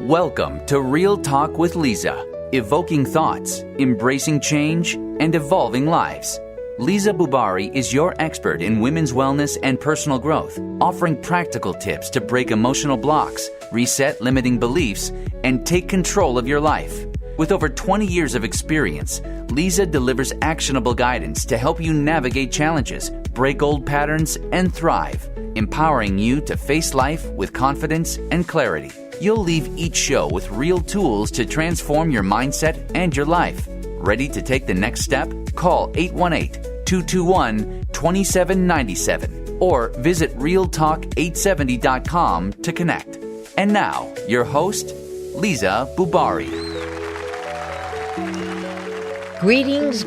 Welcome to Real Talk with Liza, evoking thoughts, embracing change, and evolving lives. Liza Bubari is your expert in women's wellness and personal growth, offering practical tips to break emotional blocks, reset limiting beliefs, and take control of your life. With over 20 years of experience, Liza delivers actionable guidance to help you navigate challenges, break old patterns, and thrive, empowering you to face life with confidence and clarity. You'll leave each show with real tools to transform your mindset and your life. Ready to take the next step? Call 818-221-2797 or visit realtalk870.com to connect. And now, your host, Liza Bubari. Greetings,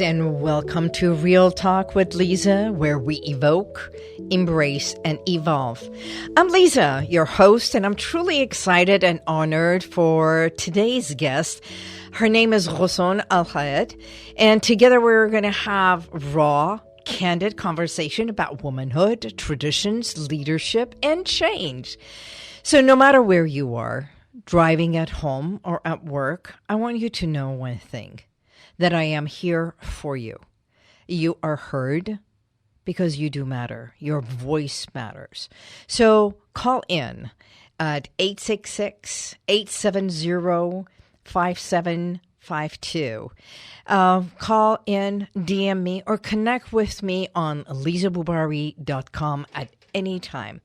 and welcome to Real Talk with Liza, where we evoke, embrace, and evolve. I'm Liza, your host, and I'm truly excited and honored for today's guest. Her name is Ghosson, Alkhaled, and together we're going to have raw, candid conversation about womanhood, traditions, leadership, and change. So no matter where you are, driving at home or at work, I want you to know one thing, that I am here for you. You are heard because you do matter. Your voice matters. So call in at 866-870-5752. Call in, DM me, or connect with me on lizabubari.com at any time.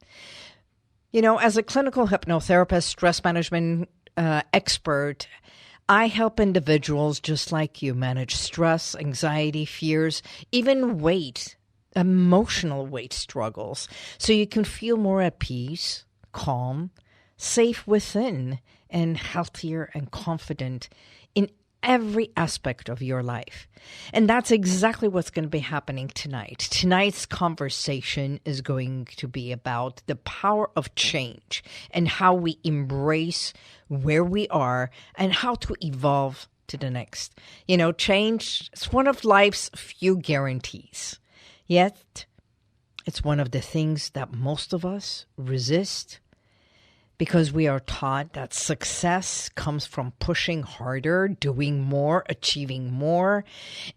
You know, as a clinical hypnotherapist, stress management expert, I help individuals just like you manage stress, anxiety, fears, even emotional weight struggles, so you can feel more at peace, calm, safe within, and healthier and confident in every aspect of your life. And that's exactly what's going to be happening tonight. Tonight's conversation is going to be about the power of change and how we embrace where we are and how to evolve to the next. You know, change is one of life's few guarantees. Yet, it's one of the things that most of us resist, because we are taught that success comes from pushing harder, doing more, achieving more,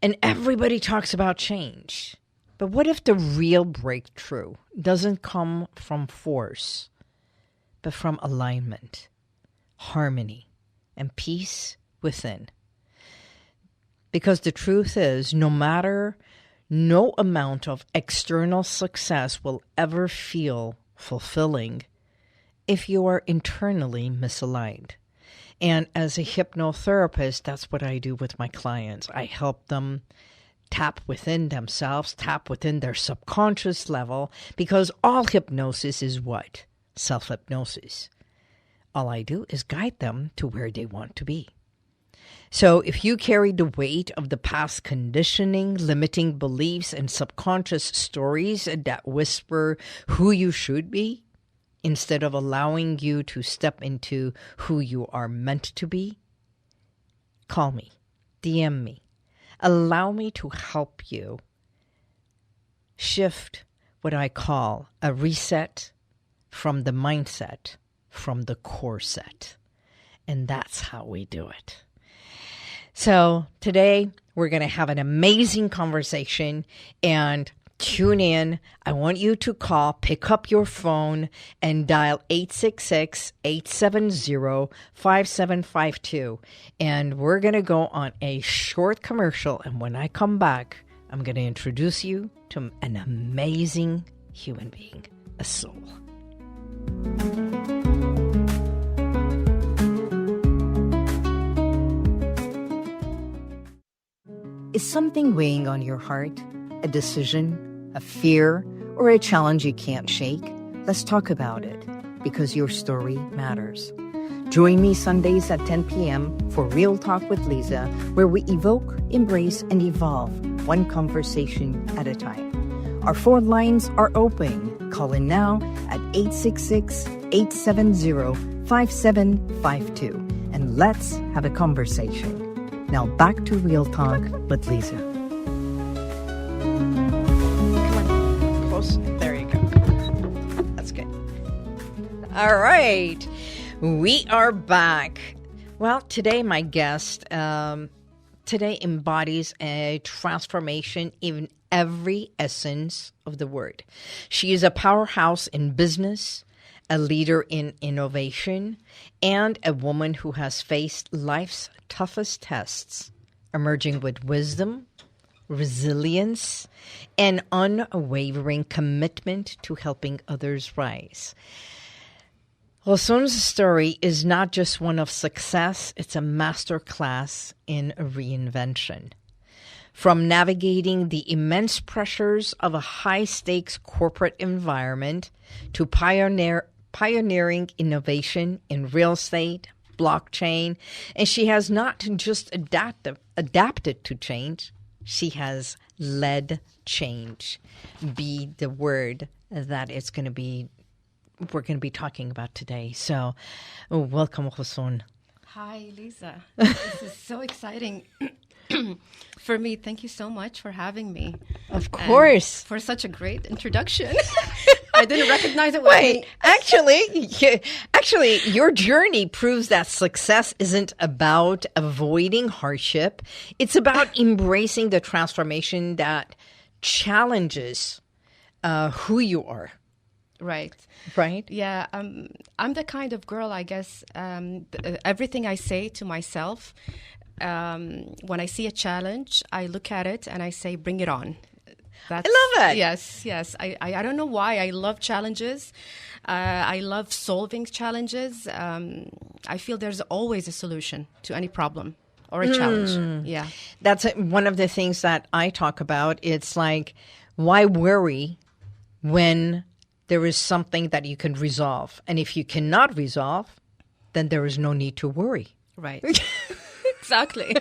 and everybody talks about change. But what if the real breakthrough doesn't come from force, but from alignment, harmony, and peace within? Because the truth is, no amount of external success will ever feel fulfilling if you are internally misaligned. And as a hypnotherapist, that's what I do with my clients. I help them tap within themselves, tap within their subconscious level, because all hypnosis is what? Self-hypnosis. All I do is guide them to where they want to be. So if you carry the weight of the past conditioning, limiting beliefs, and subconscious stories that whisper who you should be, instead of allowing you to step into who you are meant to be, call me, DM me. Allow me to help you shift what I call a reset from the mindset, from the core set. And that's how we do it. So today we're going to have an amazing conversation, and tune in. I want you to call, pick up your phone, and dial 866-870-5752. And we're going to go on a short commercial. And when I come back, I'm going to introduce you to an amazing human being, a soul. Is something weighing on your heart? A decision? A fear, or a challenge you can't shake? Let's talk about it, because your story matters. Join me Sundays at 10 p.m. for Real Talk with Liza, where we evoke, embrace, and evolve one conversation at a time. Our phone lines are open. Call in now at 866-870-5752, and let's have a conversation. Now back to Real Talk with Liza. There you go. That's good. All right. We are back. Well, today my guest today embodies a transformation in every essence of the word. She is a powerhouse in business, a leader in innovation, and a woman who has faced life's toughest tests, emerging with wisdom, resilience, and unwavering commitment to helping others rise. Ghosson's story is not just one of success, it's a masterclass in reinvention. From navigating the immense pressures of a high-stakes corporate environment to pioneering innovation in real estate, blockchain, and she has not just adapted to change, she has led change. Be the word that we're going to be talking about today. So, welcome, Ghosson. Hi, Liza. This is so exciting for me. Thank you so much for having me. Of course. And for such a great introduction. I didn't recognize it. Wait, actually, your journey proves that success isn't about avoiding hardship. It's about embracing the transformation that challenges who you are. Right. Yeah, I'm the kind of girl, I guess, everything I say to myself, when I see a challenge, I look at it and I say, bring it on. I love it. Yes. I don't know why. I love challenges. I love solving challenges. I feel there's always a solution to any problem or a challenge. Yeah. That's one of the things that I talk about. It's like, why worry when there is something that you can resolve? And if you cannot resolve, then there is no need to worry. Right. Exactly.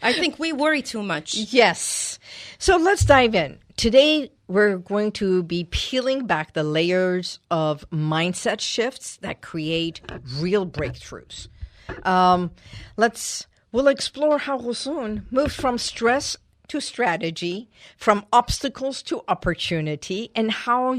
I think we worry too much. Yes. So let's dive in. Today, we're going to be peeling back the layers of mindset shifts that create real breakthroughs. We'll explore how Ghosson moved from stress to strategy, from obstacles to opportunity, and how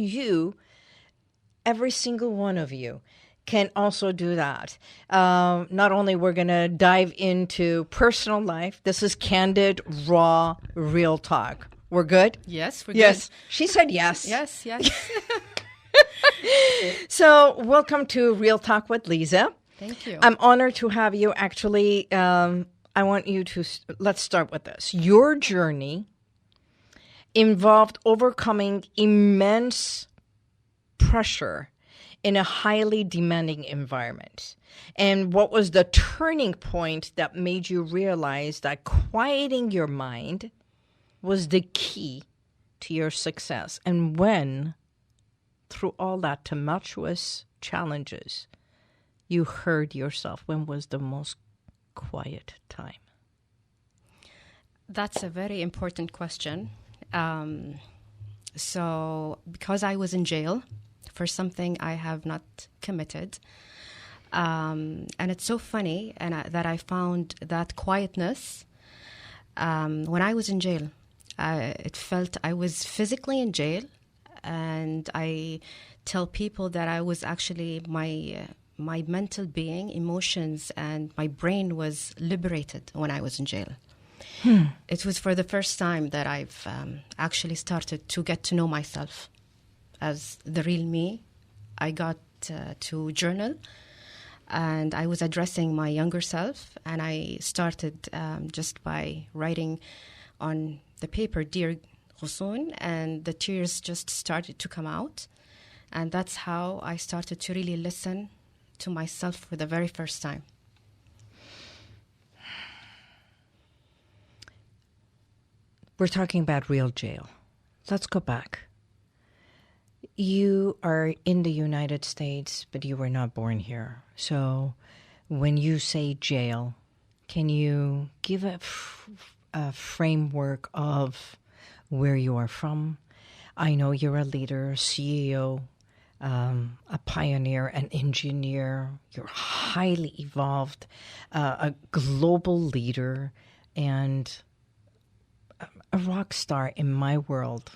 every single one of you can also do that. Not only we're going to dive into personal life. This is candid, raw, real talk. We're good? Yes, we're yes. good. She said yes. Yes. So welcome to Real Talk with Liza. Thank you. I'm honored to have you. Actually, I want you to, let's start with this. Your journey involved overcoming immense pressure in a highly demanding environment. And what was the turning point that made you realize that quieting your mind was the key to your success? And when, through all that tumultuous challenges, you heard yourself, when was the most quiet time? That's a very important question. So because I was in jail for something I have not committed, and it's so funny that I found that quietness when I was in jail. It felt I was physically in jail, and I tell people that I was actually my mental being, emotions, and my brain was liberated when I was in jail. It was for the first time that I've actually started to get to know myself as the real me. I got to journal, and I was addressing my younger self, and I started just by writing on the paper, Dear Ghosson, and the tears just started to come out. And that's how I started to really listen to myself for the very first time. We're talking about real jail. Let's go back. You are in the United States, but you were not born here. So when you say jail, can you give a framework of where you are from? I know you're a leader, CEO, a pioneer, an engineer. You're highly evolved, a global leader, and a rock star in my world.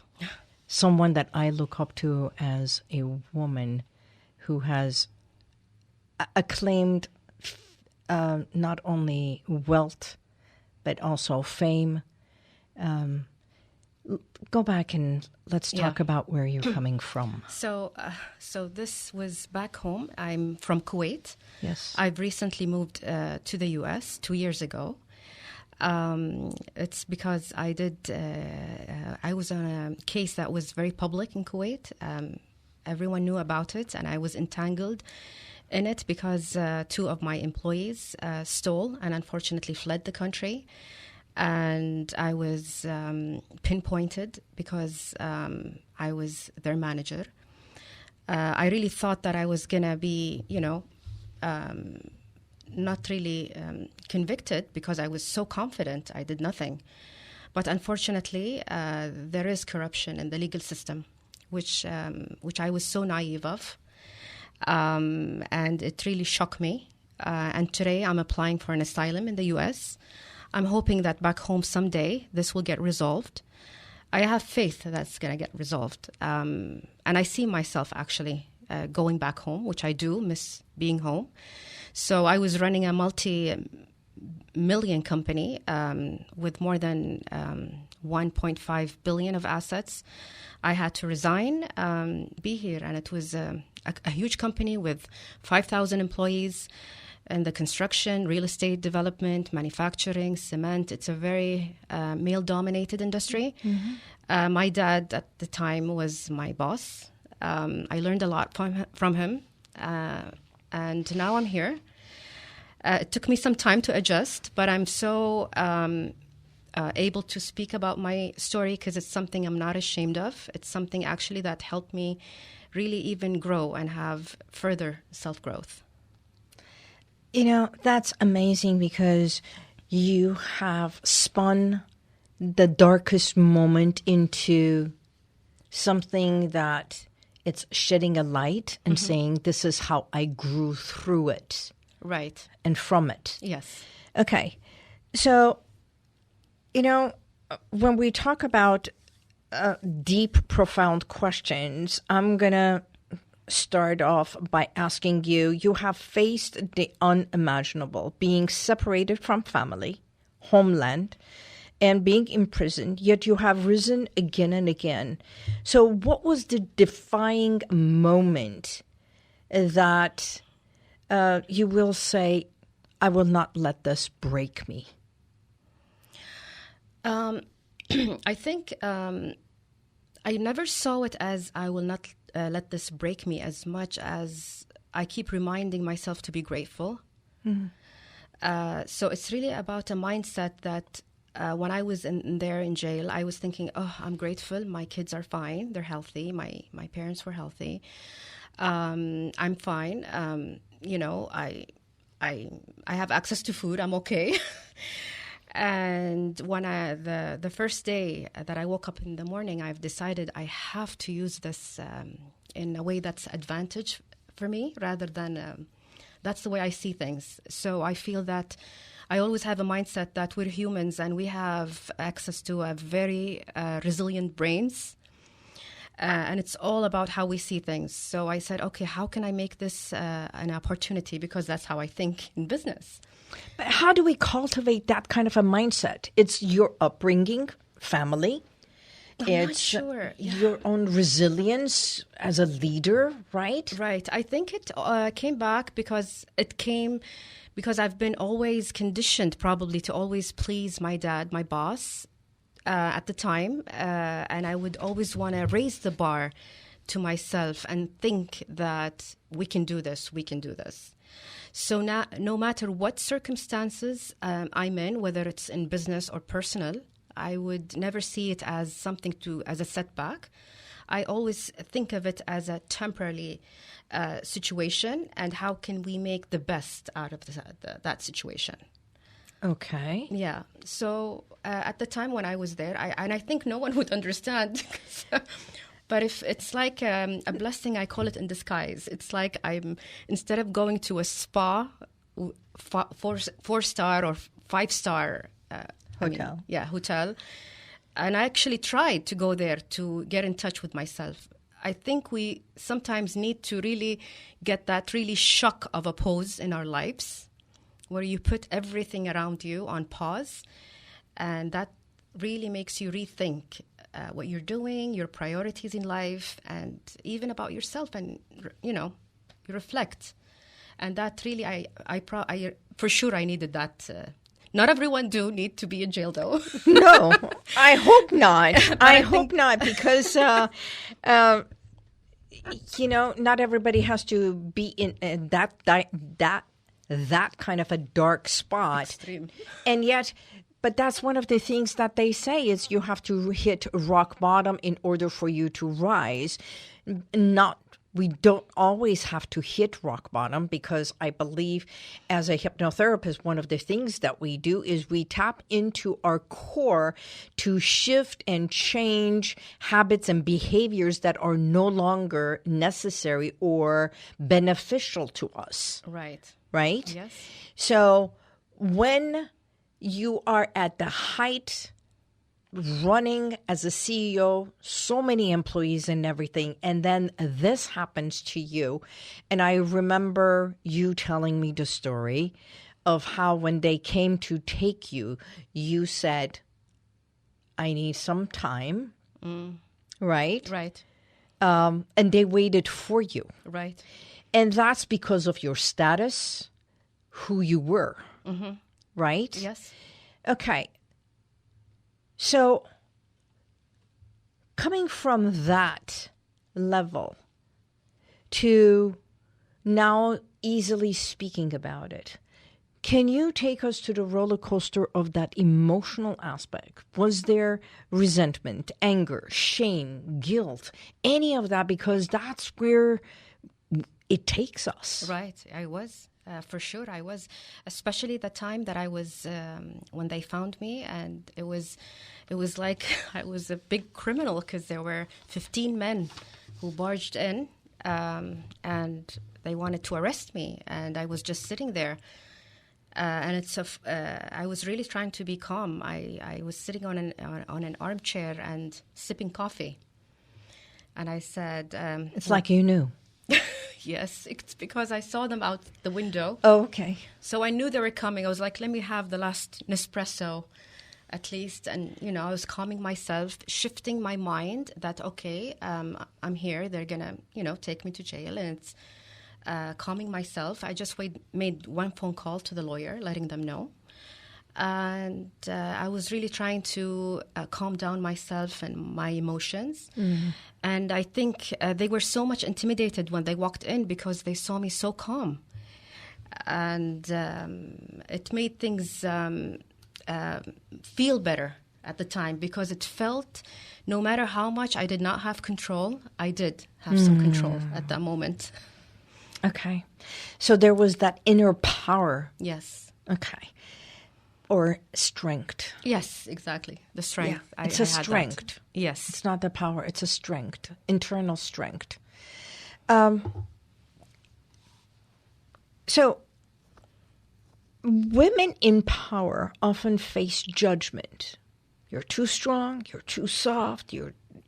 Someone that I look up to as a woman who has acclaimed not only wealth, but also fame. Go back and let's talk about where you're coming from. So this was back home. I'm from Kuwait. Yes. I've recently moved to the U.S. 2 years ago. It's because I was on a case that was very public in Kuwait. Everyone knew about it, and I was entangled in it because two of my employees stole and unfortunately fled the country. And I was pinpointed because I was their manager. I really thought that I was going to be, not really convicted because I was so confident I did nothing. But unfortunately, there is corruption in the legal system, which I was so naive of. And it really shocked me. And today I'm applying for an asylum in the U.S. I'm hoping that back home someday this will get resolved. I have faith that's going to get resolved. And I see myself actually going back home, which I do miss being home. So I was running a multi-million company with more than 1.5 billion of assets. I had to resign, be here, and it was a huge company with 5,000 employees in the construction, real estate development, manufacturing, cement. It's a very male-dominated industry. Mm-hmm. My dad at the time was my boss. I learned a lot from him, and now I'm here. It took me some time to adjust, but I'm so able to speak about my story because it's something I'm not ashamed of. It's something actually that helped me really even grow and have further self-growth. That's amazing because you have spun the darkest moment into something that it's shedding a light and saying, this is how I grew through it. Right. And from it. Yes. Okay. So, when we talk about deep, profound questions, I'm going to start off by asking you have faced the unimaginable, being separated from family, homeland, and being imprisoned, yet you have risen again and again. So what was the defining moment that you will say, I will not let this break me? I think I never saw it as I will not let this break me as much as I keep reminding myself to be grateful. Mm-hmm. So it's really about a mindset that when I was there in jail, I was thinking, I'm grateful. My kids are fine. They're healthy. My parents were healthy. I'm fine. I have access to food. I'm okay. And when the first day that I woke up in the morning, I've decided I have to use this in a way that's advantage for me rather than that's the way I see things. So I feel that I always have a mindset that we're humans and we have access to a very resilient brains. And it's all about how we see things. So I said, okay, how can I make this an opportunity? Because that's how I think in business. But how do we cultivate that kind of a mindset? It's your upbringing, family. I'm not sure. Your own resilience as a leader, right? Right. I think it came back because I've been always conditioned probably to always please my dad, my boss, at the time. And I would always want to raise the bar to myself and think that we can do this, we can do this. So now, no matter what circumstances I'm in, whether it's in business or personal, I would never see it as as a setback. I always think of it as a temporary situation and how can we make the best out of that situation. Okay. Yeah. So at the time when I was there, I think no one would understand. But if it's like a blessing, I call it in disguise. It's like instead of going to a spa, 4-star or 5-star hotel. Hotel. And I actually tried to go there to get in touch with myself. I think we sometimes need to really get that really shock of a pause in our lives where you put everything around you on pause, and that really makes you rethink what you're doing, your priorities in life, and even about yourself, and, you reflect. And that really, I for sure, I needed that. Not everyone do need to be in jail, though. No, I hope not. I hope not, because, not everybody has to be in that kind of a dark spot. Extreme. And yet, but that's one of the things that they say is you have to hit rock bottom in order for you to rise. We don't always have to hit rock bottom, because I believe as a hypnotherapist, one of the things that we do is we tap into our core to shift and change habits and behaviors that are no longer necessary or beneficial to us. Right. Right? Yes. So when you are at the height running as a CEO, so many employees and everything, and then this happens to you. And I remember you telling me the story of how when they came to take you, you said, I need some time, right? Right. And they waited for you. Right. And that's because of your status, who you were, right? Yes. Okay. So, coming from that level to now easily speaking about it, can you take us to the roller coaster of that emotional aspect? Was there resentment, anger, shame, guilt, any of that? Because that's where it takes us. Right. I was. For sure, I was, especially the time that I was when they found me, and it was like I was a big criminal, because there were 15 men who barged in, and they wanted to arrest me, and I was just sitting there, and I was really trying to be calm. I was sitting on an armchair and sipping coffee, and I said, "It's like you knew." Yes, it's because I saw them out the window. Oh, okay. So I knew they were coming. I was like, let me have the last Nespresso at least. And, I was calming myself, shifting my mind that, okay, I'm here. They're going to, take me to jail. And it's calming myself. I just made one phone call to the lawyer, letting them know. And I was really trying to calm down myself and my emotions. Mm-hmm. And I think they were so much intimidated when they walked in, because they saw me so calm. And it made things feel better at the time, because it felt, no matter how much I did not have control, I did have some control at that moment. Okay. So there was that inner power. Yes. Okay. Or strength. Yes, exactly. The strength. Yeah, it's a strength. Yes. It's not the power. It's a strength, internal strength. So women in power often face judgment. You're too strong. You're too soft.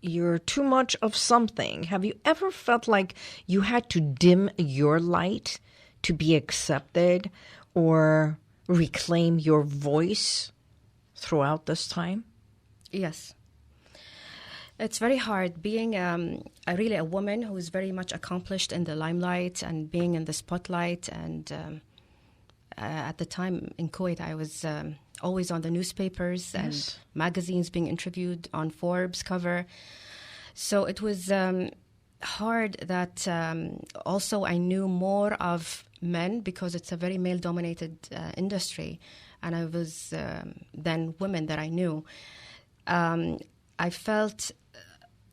You're too much of something. Have you ever felt like you had to dim your light to be accepted, or reclaim your voice throughout this time? Yes. It's very hard being really a woman who is very much accomplished in the limelight and being in the spotlight. And at the time in Kuwait, I was always on the newspapers and magazines, being interviewed on Forbes cover. So it was hard that also I knew more of men, because it's a very male-dominated industry, and I was then women that I knew. I felt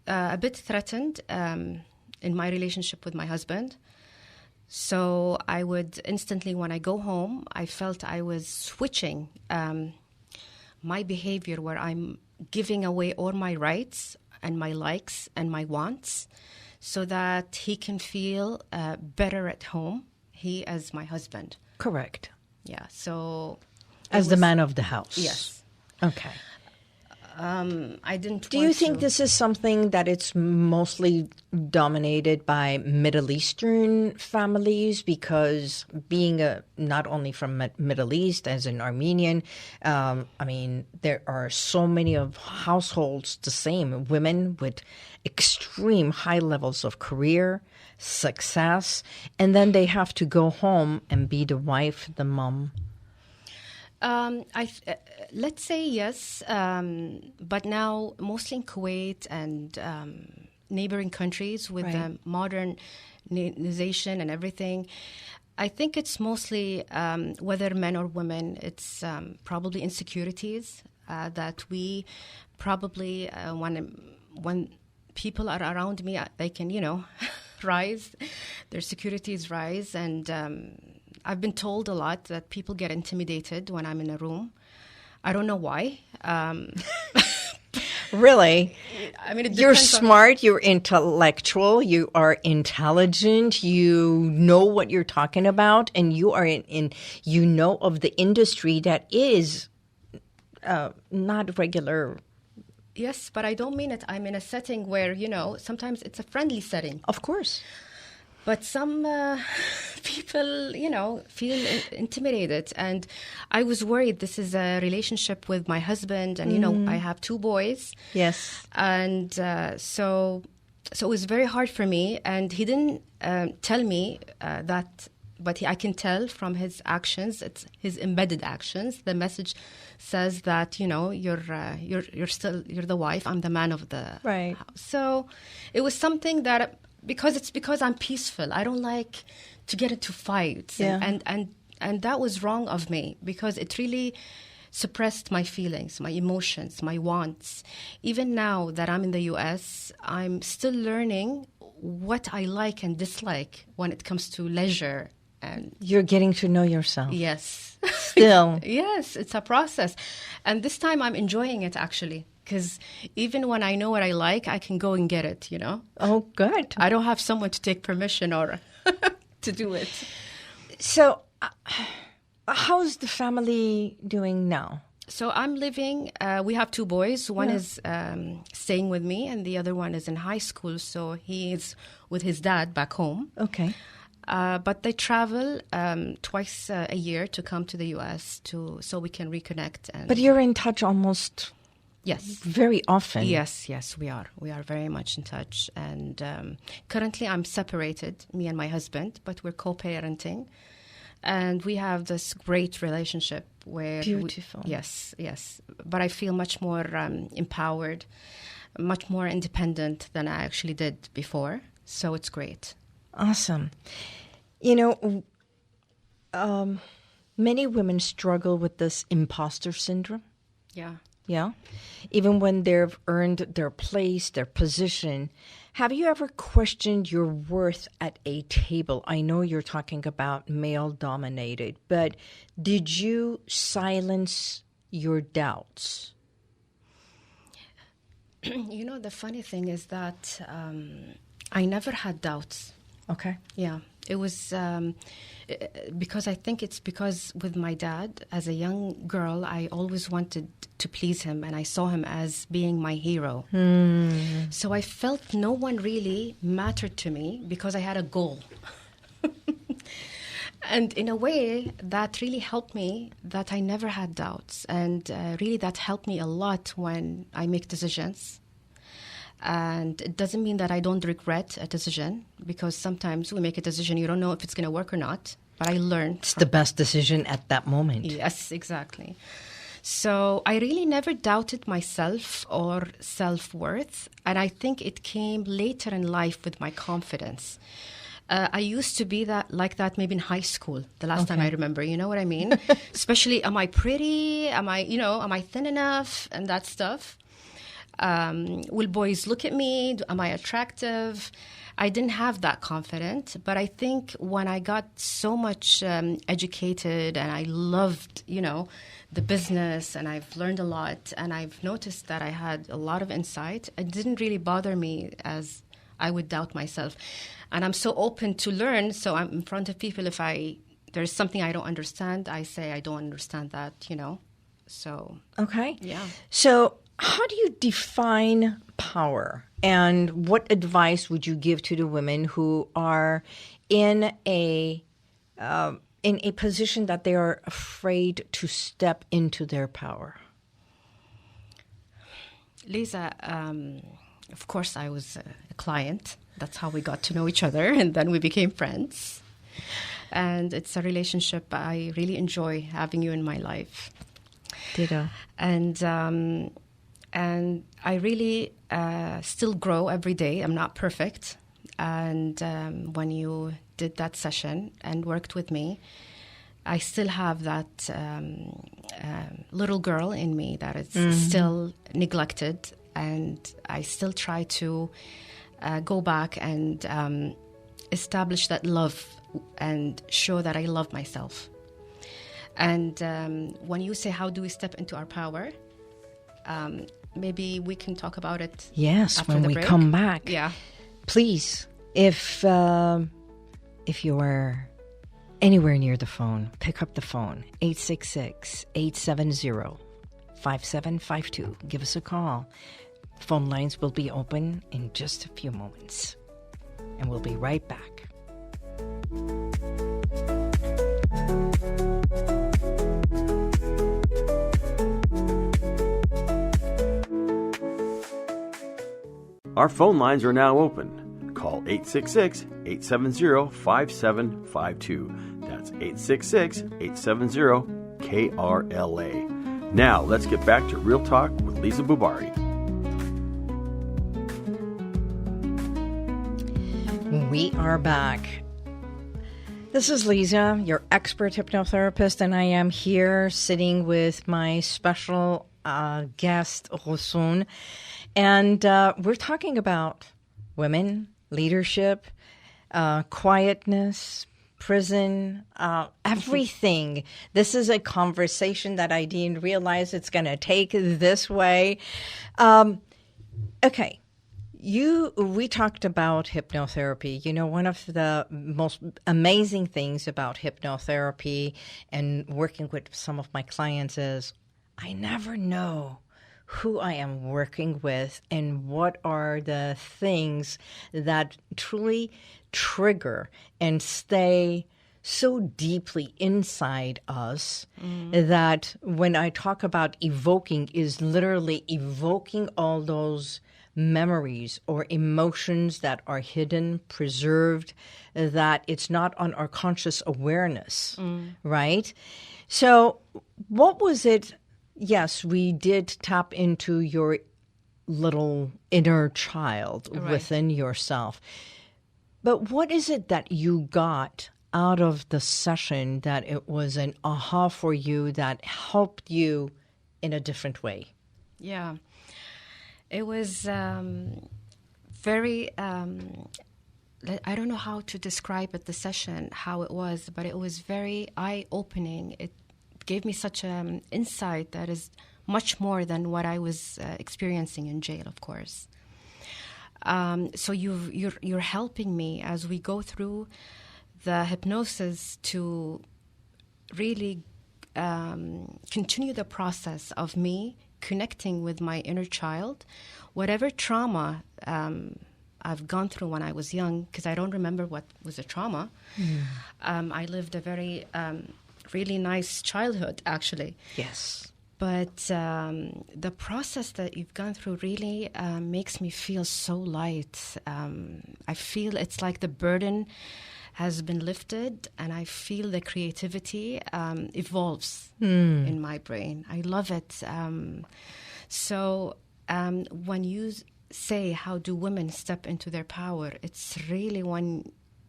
a bit threatened in my relationship with my husband. So I would instantly, when I go home, I felt I was switching my behavior, where I'm giving away all my rights and my likes and my wants, so that he can feel better at home. He as my husband. Correct. Yeah, so... As the man of the house. Yes. Okay. I didn't. Do you think this is something that it's mostly dominated by Middle Eastern families? Because being not only from Middle East, as an Armenian, I mean, there are so many of households the same, women with extreme high levels of career, success, and then they have to go home and be the wife, the mom. Let's say yes, but now mostly in Kuwait and neighboring countries with the modernization and everything, I think it's mostly whether men or women, it's probably insecurities that we probably, when people are around me, they can, rise, their securities rise, and I've been told a lot that people get intimidated when I'm in a room. I don't know why. Really? I mean, you're smart, you're intellectual, you are intelligent, you know what you're talking about, and you are you know of the industry that is not regular. Yes, but I don't mean it. I'm in a setting where, sometimes it's a friendly setting. Of course. But some people, feel intimidated. And I was worried. This is a relationship with my husband. And, I have 2 boys. Yes. And so it was very hard for me. And he didn't tell me that, but I can tell from his actions, it's his embedded actions. The message says that, you're the wife. I'm the man of the house. So it was something that... Because I'm peaceful. I don't like to get into fights. Yeah. And that was wrong of me because it really suppressed my feelings, my emotions, my wants. Even now that I'm in the U.S., I'm still learning what I like and dislike when it comes to leisure. And you're getting to know yourself. Yes. Still. Yes, it's a process. And this time I'm enjoying it, actually. Because even when I know what I like, I can go and get it, Oh, good. I don't have someone to take permission or to do it. So how's the family doing now? So I'm living, we have 2 boys. One is staying with me and the other one is in high school. So he is with his dad back home. Okay. But they travel twice a year to come to the U.S. so we can reconnect. But you're in touch almost... Yes. Very often. Yes, we are. We are very much in touch. And currently I'm separated, me and my husband, but we're co-parenting. And we have this great relationship where... Beautiful. Yes. But I feel much more empowered, much more independent than I actually did before. So it's great. Awesome. Many women struggle with this imposter syndrome. Yeah. Yeah. Even when they've earned their place, their position. Have you ever questioned your worth at a table? I know you're talking about male dominated, but did you silence your doubts? The funny thing is that I never had doubts. Okay. Yeah. It was because I think it's because with my dad, as a young girl, I always wanted to please him and I saw him as being my hero. So I felt no one really mattered to me because I had a goal. And in a way, that really helped me that I never had doubts. And really that helped me a lot when I make decisions. And it doesn't mean that I don't regret a decision because sometimes we make a decision, you don't know if it's going to work or not. But I learned. It's the best decision at that moment. Yes, exactly. So I really never doubted myself or self-worth. And I think it came later in life with my confidence. I used to be like that maybe in high school, the last time I remember. You know what I mean? Especially, am I pretty? Am I thin enough? And that stuff. Will boys look at me? Am I attractive? I didn't have that confidence, but I think when I got so much educated and I loved, the business and I've learned a lot and I've noticed that I had a lot of insight, it didn't really bother me as I would doubt myself. And I'm so open to learn, so I'm in front of people. If there's something I don't understand, I say I don't understand that, So. Okay. Yeah. So how do you define power? And what advice would you give to the women who are in a position that they are afraid to step into their power? Liza, of course, I was a client. That's how we got to know each other, and then we became friends. And it's a relationship I really enjoy having you in my life. Ditto. And I really still grow every day. I'm not perfect. And when you did that session and worked with me, I still have that little girl in me that is still neglected. And I still try to go back and establish that love and show that I love myself. And when you say, how do we step into our power? Maybe we can talk about it. Yes, after when the we break. come back. Yeah. Please, if you are anywhere near the phone, pick up the phone, 866-870-5752. Give us a call. Phone lines will be open in just a few moments. And we'll be right back. Our phone lines are now open. Call 866-870-5752. That's 866-870-KRLA. Now, let's get back to Real Talk with Liza Boubari. We are back. This is Liza, your expert hypnotherapist, and I am here sitting with my special guest, Ghosson. And we're talking about women, leadership, quietness, prison, everything. This is a conversation that I didn't realize it's going to take this way. Okay. We talked about hypnotherapy. You know, one of the most amazing things about hypnotherapy and working with some of my clients is I never know who I am working with and what are the things that truly trigger and stay so deeply inside us that when I talk about evoking is literally evoking all those memories or emotions that are hidden, preserved, that it's not on our conscious awareness, right? So what was it? Yes, we did tap into your little inner child within yourself. But what is it that you got out of the session that it was an aha for you that helped you in a different way? Yeah. It was very, I don't know how to describe it, the session, how it was, but it was very eye-opening. It gave me such an insight that is much more than what I was experiencing in jail, of course. So you're helping me as we go through the hypnosis to really continue the process of me connecting with my inner child, whatever trauma I've gone through when I was young, because I don't remember what was a trauma. I lived a very, really nice childhood, actually. Yes. But the process that you've gone through really makes me feel so light. I feel it's like the burden has been lifted, and I feel the creativity evolves in my brain. I love it. So when you say, how do women step into their power, it's really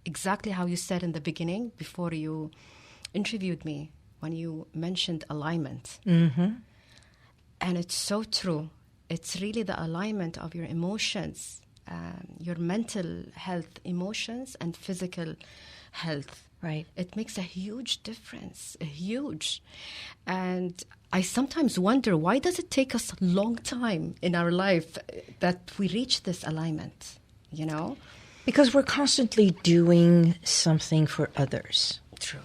exactly how you said in the beginning before you interviewed me, when you mentioned alignment. And it's so true. It's really the alignment of your emotions, your mental health, emotions, and physical health. Right. It makes a huge difference, huge. And I sometimes wonder, why does it take us a long time in our life that we reach this alignment, you know? Because we're constantly doing something for others. True.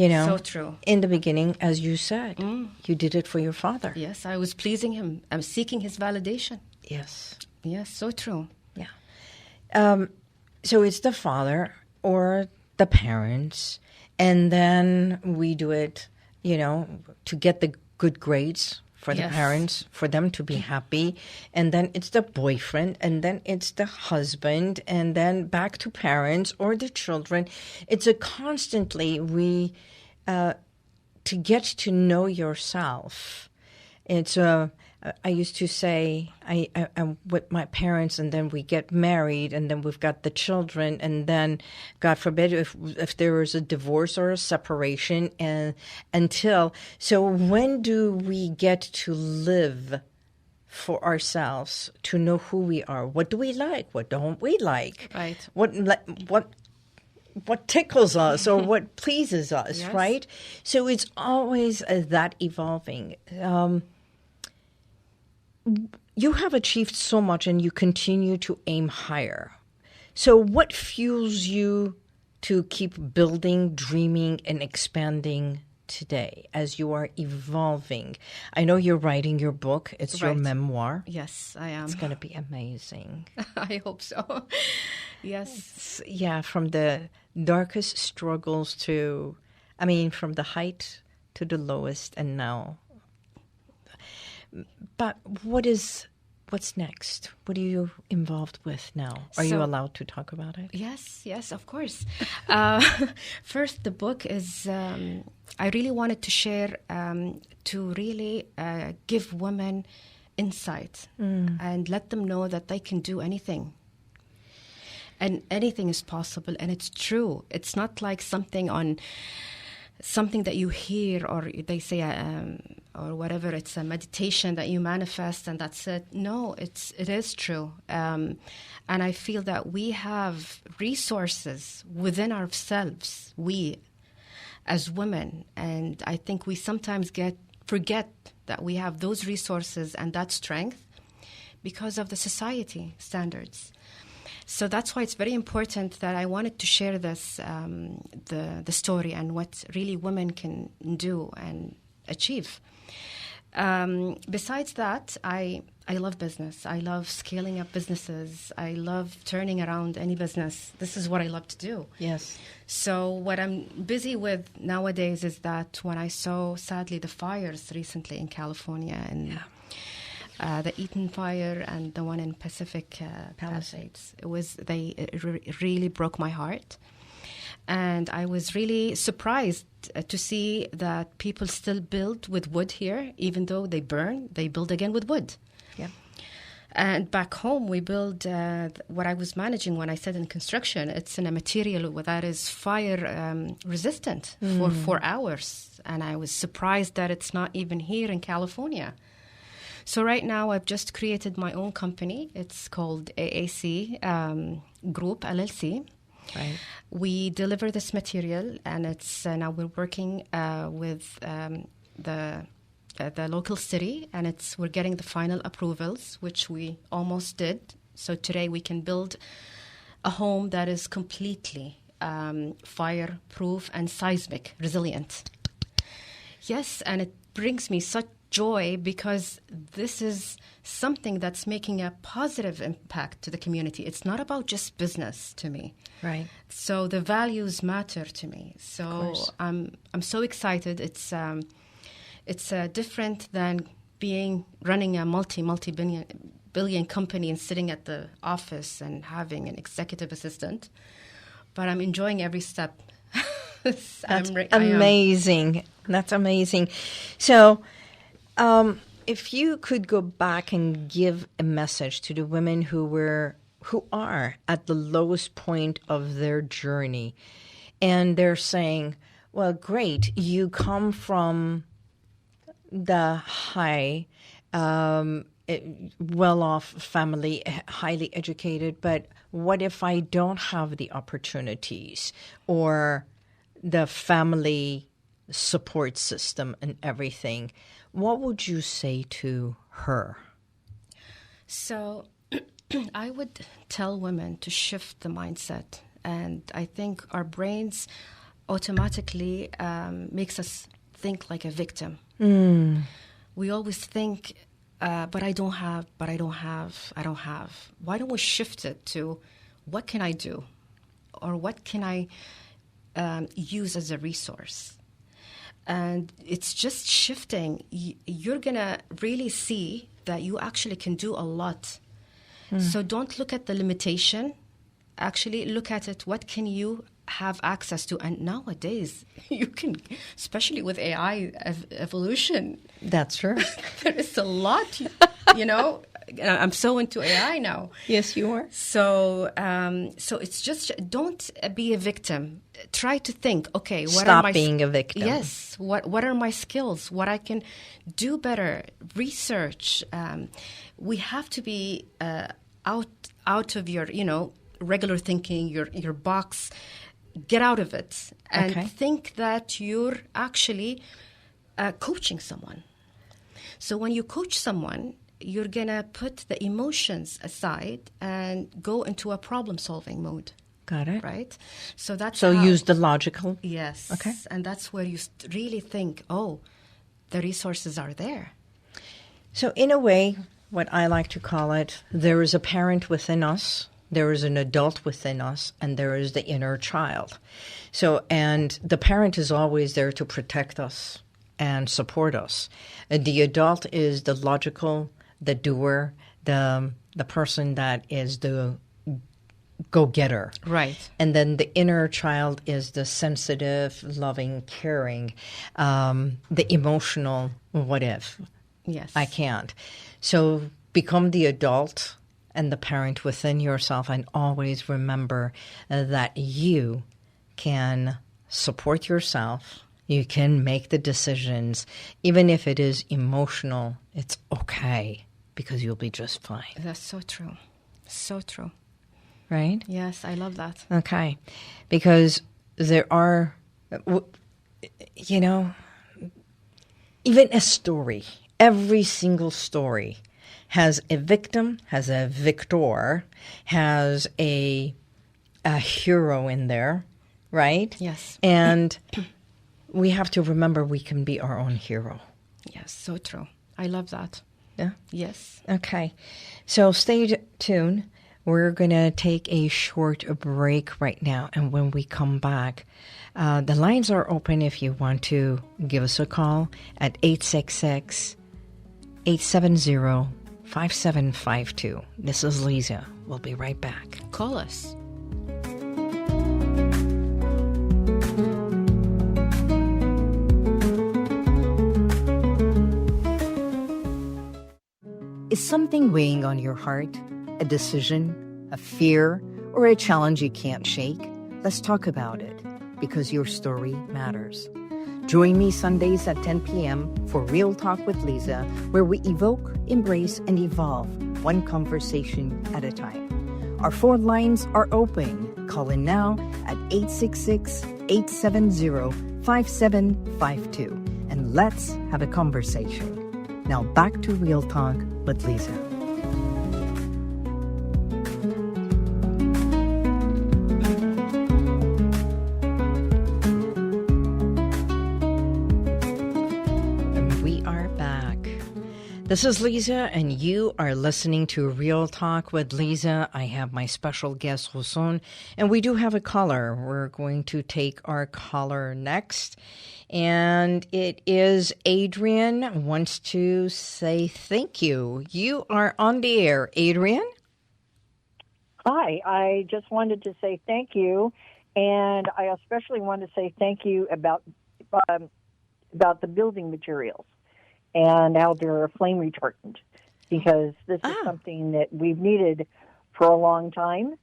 So true. In the beginning, as you said, you did it for your father. Yes, I was pleasing him. I'm seeking his validation. Yes. Yes, so true. Yeah. So it's the father or the parents, and then we do it, to get the good grades for the parents, for them to be happy. And then it's the boyfriend, and then it's the husband, and then back to parents or the children. It's a constantly to get to know yourself. It's I used to say I'm with my parents, and then we get married, and then we've got the children, and then, God forbid, if there is a divorce or a separation, so when do we get to live for ourselves, to know who we are? What do we like? What don't we like? Right. What tickles us or what pleases us, right? So it's always that evolving. You have achieved so much, and you continue to aim higher. So what fuels you to keep building, dreaming, and expanding today as you are evolving? I know you're writing your book. It's your memoir. Yes, I am. It's going to be amazing. I hope so. Yes. From the darkest struggles from the height to the lowest, and now. But what's next? What are you involved with now? Are you allowed to talk about it? Yes, of course. First, the book is, I really wanted to share, to really give women insight and let them know that they can do anything. And anything is possible, and it's true. It's not like something that you hear, or they say, or whatever. It's a meditation that you manifest, and that's it. No, it is true. And I feel that we have resources within ourselves, we as women, and I think we sometimes forget that we have those resources and that strength because of the society standards. So that's why it's very important that I wanted to share this, the story and what really women can do and achieve. Besides that, I love business. I love scaling up businesses. I love turning around any business. This is what I love to do. Yes. So what I'm busy with nowadays is that when I saw, sadly, the fires recently in California and the Eaton fire and the one in Pacific Palisades, it really broke my heart. And I was really surprised to see that people still build with wood here, even though they build again with wood. Yeah. And back home, we build what I was managing when I said in construction. It's in a material that is fire resistant for 4 hours. And I was surprised that it's not even here in California. So right now, I've just created my own company. It's called AAC Group, LLC. Right. We deliver this material, and it's now we're working with the local city, and we're getting the final approvals, which we almost did. So today we can build a home that is completely fireproof and seismic resilient. Yes, and it brings me such joy because this is something that's making a positive impact to the community. It's not about just business to me. Right. So the values matter to me. So I'm so excited. It's different than running a multi-billion company and sitting at the office and having an executive assistant. But I'm enjoying every step. That's amazing. That's amazing. So if you could go back and give a message to the women who are at the lowest point of their journey, and they're saying, well, great, you come from the high, well-off family, highly educated, but what if I don't have the opportunities or the family support system and everything? What would you say to her? So I would tell women to shift the mindset. And I think our brains automatically makes us think like a victim. We always think, but I don't have, I don't have. Why don't we shift it to what can I do? Or what can I use as a resource? And it's just shifting. You're going to really see that you actually can do a lot. So don't look at the limitation. Actually, look at it. What can you have access to? And nowadays, you can, especially with AI evolution. That's true. There is a lot, you know. I'm so into AI now. Yes, you are. So, so it's just don't be a victim. Try to think. Okay, what Stop are my being a victim. Yes. What are my skills? What I can do better? Research. We have to be out of your regular thinking, your box. Get out of it and think that you're actually coaching someone. So when you coach someone, you're going to put the emotions aside and go into a problem-solving mode. Got it. Right? So that's So how, use the logical. Yes. Okay. And that's where you really think, oh, the resources are there. So in a way, what I like to call it, there is a parent within us, there is an adult within us, and there is the inner child. So, and the parent is always there to protect us and support us. The adult is the logical, the doer, the person that is the go-getter. Right. And then the inner child is the sensitive, loving, caring, the emotional, what if? Yes. I can't. So become the adult and the parent within yourself, and always remember that you can support yourself. You can make the decisions. Even if it is emotional, it's okay because you'll be just fine. That's so true. So true. Right? Yes, I love that. Okay. Because there are, even a story, every single story has a victim, has a victor, has a hero in there, right? Yes. And we have to remember we can be our own hero. Yes, so true. I love that. Yeah? Yes. Okay. So stay tuned. We're going to take a short break right now. And when we come back, the lines are open if you want to give us a call at 866-870-5752. This is Liza. We'll be right back. Call us. Is something weighing on your heart? A decision, a fear, or a challenge you can't shake? Let's talk about it, because your story matters. Join me Sundays at 10 p.m. for Real Talk with Liza, where we evoke, embrace, and evolve one conversation at a time. Our phone lines are open. Call in now at 866-870-5752, and let's have a conversation. Now back to Real Talk with Liza. This is Liza, and you are listening to Real Talk with Liza. I have my special guest, Ghosson, and we do have a caller. We're going to take our caller next, and it is Adrian wants to say thank you. You are on the air, Adrian. Hi, I just wanted to say thank you, and I especially want to say thank you about the building materials and how they're flame retardant, because this is something that we've needed for a long time.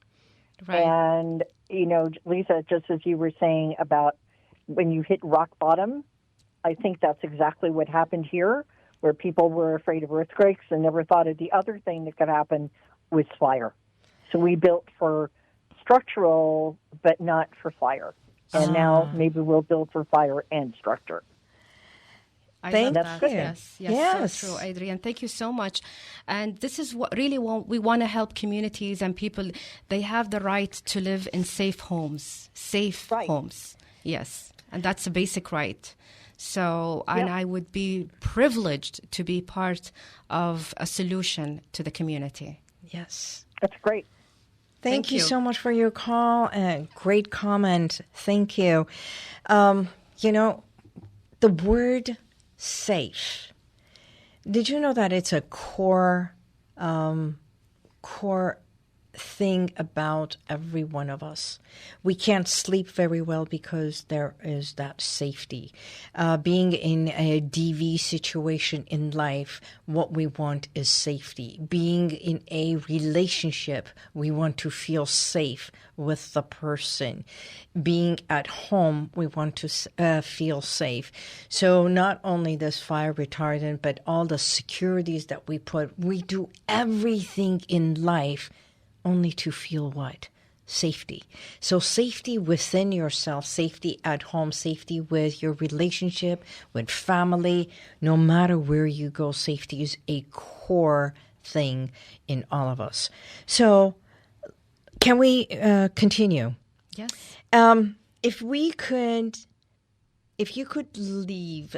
Right. And, Lisa, just as you were saying about when you hit rock bottom, I think that's exactly what happened here, where people were afraid of earthquakes and never thought of the other thing that could happen with fire. So we built for structural, but not for fire. And now maybe we'll build for fire and structure. Thank you. Yes, so true, Adrian. Thank you so much. And this is what really we want to help communities and people. They have the right to live in safe homes, homes. Yes, and that's a basic right. So, and I would be privileged to be part of a solution to the community. Yes. That's great. Thank you so much for your call and great comment. Thank you. You know, the word safe. Did you know that it's a core thing about every one of us? We can't sleep very well because there is that safety. Being in a DV situation in life, what we want is safety. Being in a relationship, we want to feel safe with the person. Being at home, we want to feel safe. So not only this fire retardant, but all the securities that we put, we do everything in life only to feel what? Safety. So safety within yourself, safety at home, safety with your relationship, with family, no matter where you go, safety is a core thing in all of us. So can we continue? Yes. If you could leave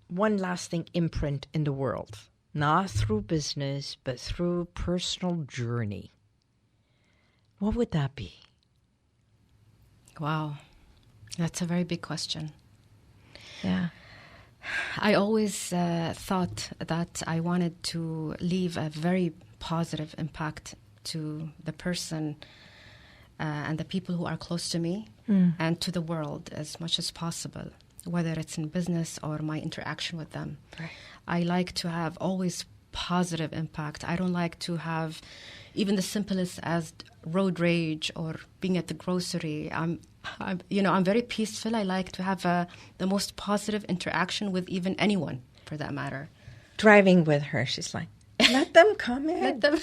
one lasting imprint in the world, not through business, but through personal journey, what would that be? Wow. That's a very big question. Yeah. I always thought that I wanted to leave a very positive impact to the person and the people who are close to me and to the world as much as possible, whether it's in business or my interaction with them. Right. I like to have always positive impact. I don't like to have even the simplest as road rage or being at the grocery. I'm very peaceful. I like to have the most positive interaction with even anyone, for that matter. Driving with her, she's like, let them come in. Let them.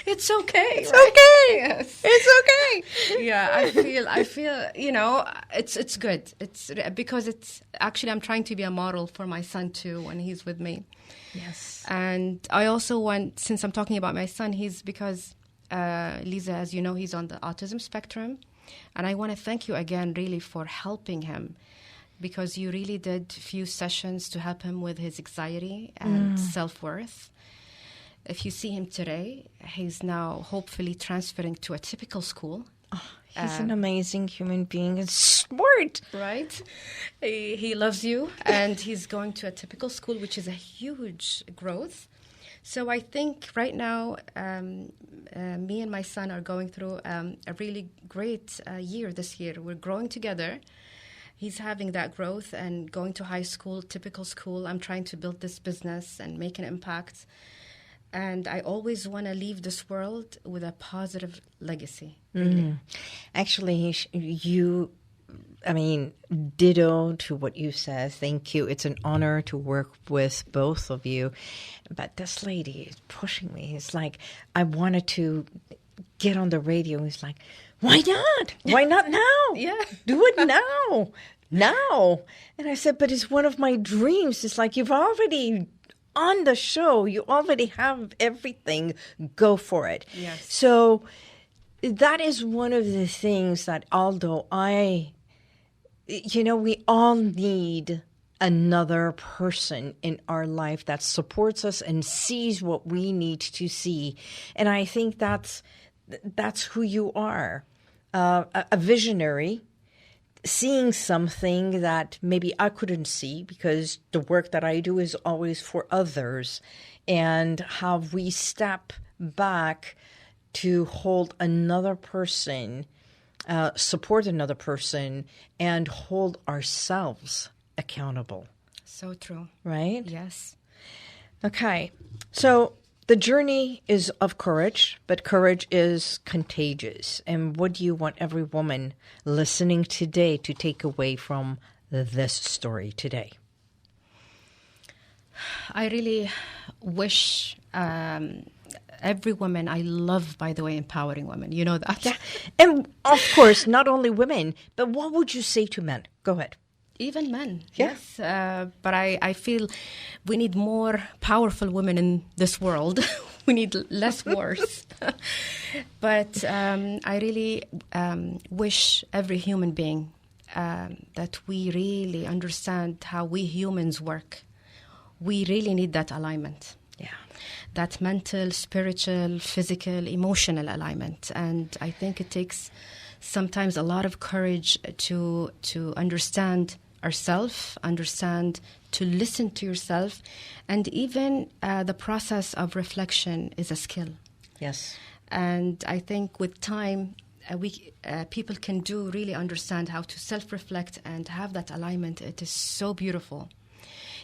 It's okay. It's right? okay. Yes. It's okay. Yeah, I feel, it's good. It's because it's actually, I'm trying to be a model for my son too when he's with me. Yes. And I also want, since I'm talking about my son, because Liza, as you know, he's on the autism spectrum. And I want to thank you again, really, for helping him, because you really did a few sessions to help him with his anxiety and self-worth. If you see him today, he's now hopefully transferring to a typical school. Oh, he's an amazing human being and smart. Right? He loves you, and he's going to a typical school, which is a huge growth. So I think right now, me and my son are going through a really great year this year. We're growing together. He's having that growth and going to high school, typical school. I'm trying to build this business and make an impact. And I always want to leave this world with a positive legacy. Really. Actually, ditto to what you said. Thank you. It's an honor to work with both of you. But this lady is pushing me. It's like, I wanted to get on the radio. It's like, why not? Why not now? Yeah. Do it now. Now. And I said, but it's one of my dreams. It's like, you've already on the show, you already have everything, go for it. Yes. So that is one of the things that, although we all need another person in our life that supports us and sees what we need to see. And I think that's who you are, a visionary, seeing something that maybe I couldn't see because the work that I do is always for others, and how we step back to hold another person, support another person, and hold ourselves accountable. So true. Right? Yes. Okay. So the journey is of courage, but courage is contagious. And what do you want every woman listening today to take away from this story today? I really wish every woman, I love, by the way, empowering women. You know that? Yeah. And of course, not only women, but what would you say to men? Go ahead. Even men, Yeah. yes. But I feel we need more powerful women in this world. We need less wars. But I really wish every human being that we really understand how we humans work. We really need that alignment. Yeah. That mental, spiritual, physical, emotional alignment. And I think it takes sometimes a lot of courage to understand ourselves, to listen to yourself, and even the process of reflection is a skill. Yes. And I think with time, people can really understand how to self-reflect and have that alignment. It is so beautiful.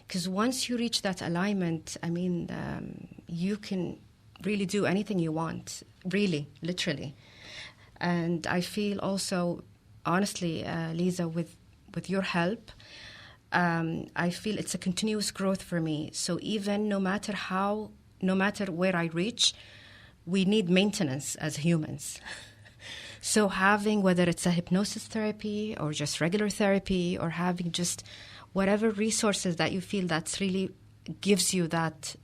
Because once you reach that alignment, I mean, you can really do anything you want, really, literally. And I feel also, honestly, Liza, with your help, I feel it's a continuous growth for me. So even no matter where I reach, we need maintenance as humans. So having, whether it's a hypnosis therapy or just regular therapy, or having just whatever resources that you feel that's really gives you that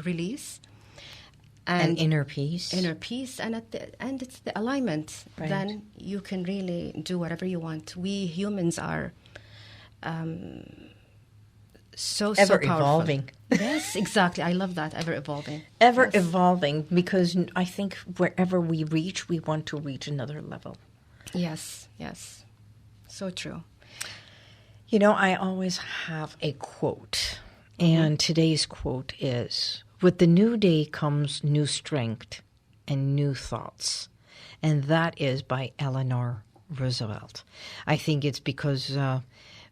release. And inner peace. And at the end, it's the alignment. Right. Then you can really do whatever you want. We humans are so Ever powerful. evolving. Yes, exactly. I love that, ever evolving. Ever evolving, because I think wherever we reach, we want to reach another level. Yes. So true. You know, I always have a quote, and today's quote is, "With the new day comes new strength and new thoughts." And that is by Eleanor Roosevelt. I think it's because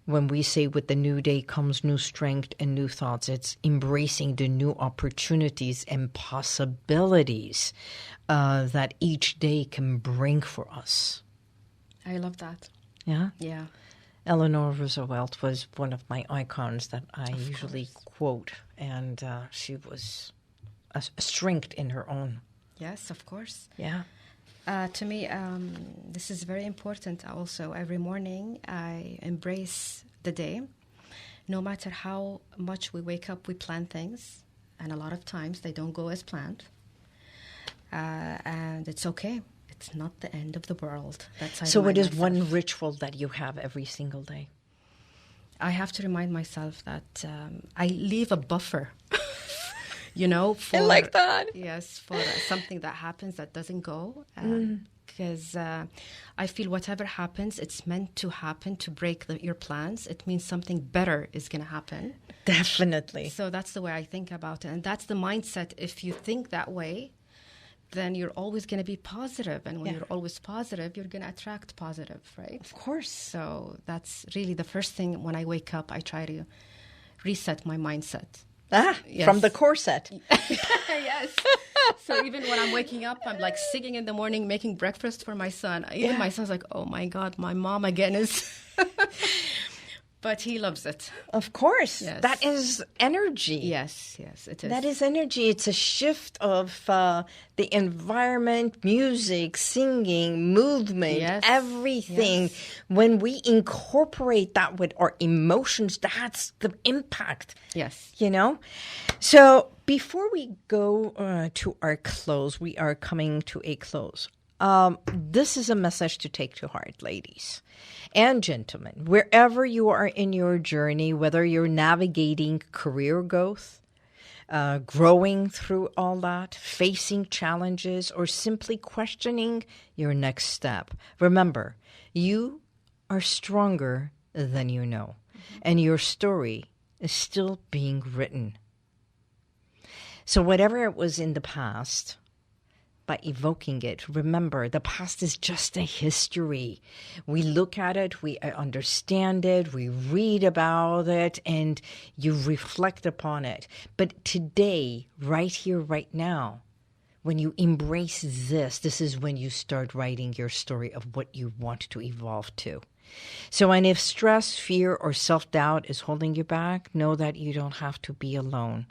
when we say with the new day comes new strength and new thoughts, it's embracing the new opportunities and possibilities that each day can bring for us. I love that. Yeah? Yeah. Eleanor Roosevelt was one of my icons that I usually quote, and she was a strength in her own. Yes, of course. Yeah. To me, this is very important also. Every morning, I embrace the day. No matter how much we wake up, we plan things, and a lot of times they don't go as planned. And it's okay. It's not the end of the world. So what is one ritual that you have every single day? I have to remind myself that I leave a buffer. You know, I like that. Yes, for something that happens that doesn't go. Because I feel whatever happens, it's meant to happen to break your plans. It means something better is going to happen. Definitely. So that's the way I think about it. And that's the mindset. If you think that way, then you're always going to be positive. And when you're always positive, you're going to attract positive, right? Of course. So that's really the first thing when I wake up, I try to reset my mindset. Yes. From the corset. Yes. So even when I'm waking up, I'm like singing in the morning, making breakfast for my son. Even my son's like, oh my God, my mom again is... But he loves it. Of course. Yes. That is energy. Yes, it is. That is energy. It's a shift of the environment, music, singing, movement, everything. Yes. When we incorporate that with our emotions, that's the impact. Yes. You know? So before we go to our close, we are coming to a close. This is a message to take to heart, ladies and gentlemen. Wherever you are in your journey, whether you're navigating career growth, growing through all that, facing challenges, or simply questioning your next step, remember, you are stronger than you know, and your story is still being written. So whatever it was in the past, by evoking it, remember, the past is just a history. We look at it, we understand it, we read about it, and you reflect upon it. But today, right here, right now, when you embrace this is when you start writing your story of what you want to evolve to. So, and if stress, fear, or self-doubt is holding you back, know that you don't have to be alone.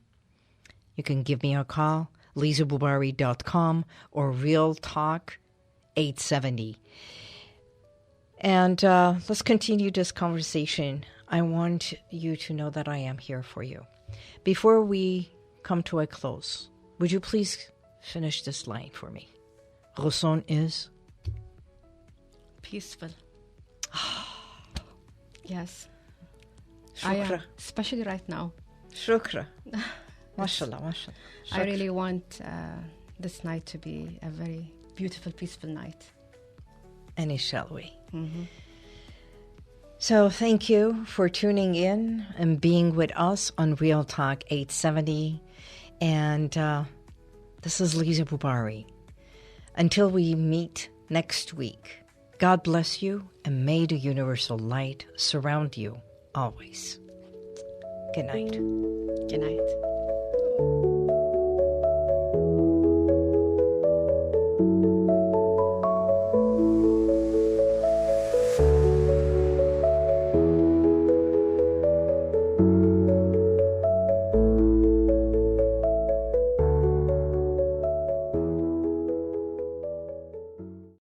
You can give me a call, LizaBoubari.com or Real Talk 870. And let's continue this conversation. I want you to know that I am here for you. Before we come to a close, would you please finish this line for me? Ghosson is? Peaceful. Yes. I am, Shukra. especially right now. Shukra. Mashallah, mashallah. I really want this night to be a very beautiful, peaceful night. And shall we? Mm-hmm. So thank you for tuning in and being with us on Real Talk 870. And this is Liza Bubari. Until we meet next week, God bless you and may the universal light surround you always. Good night. Good night.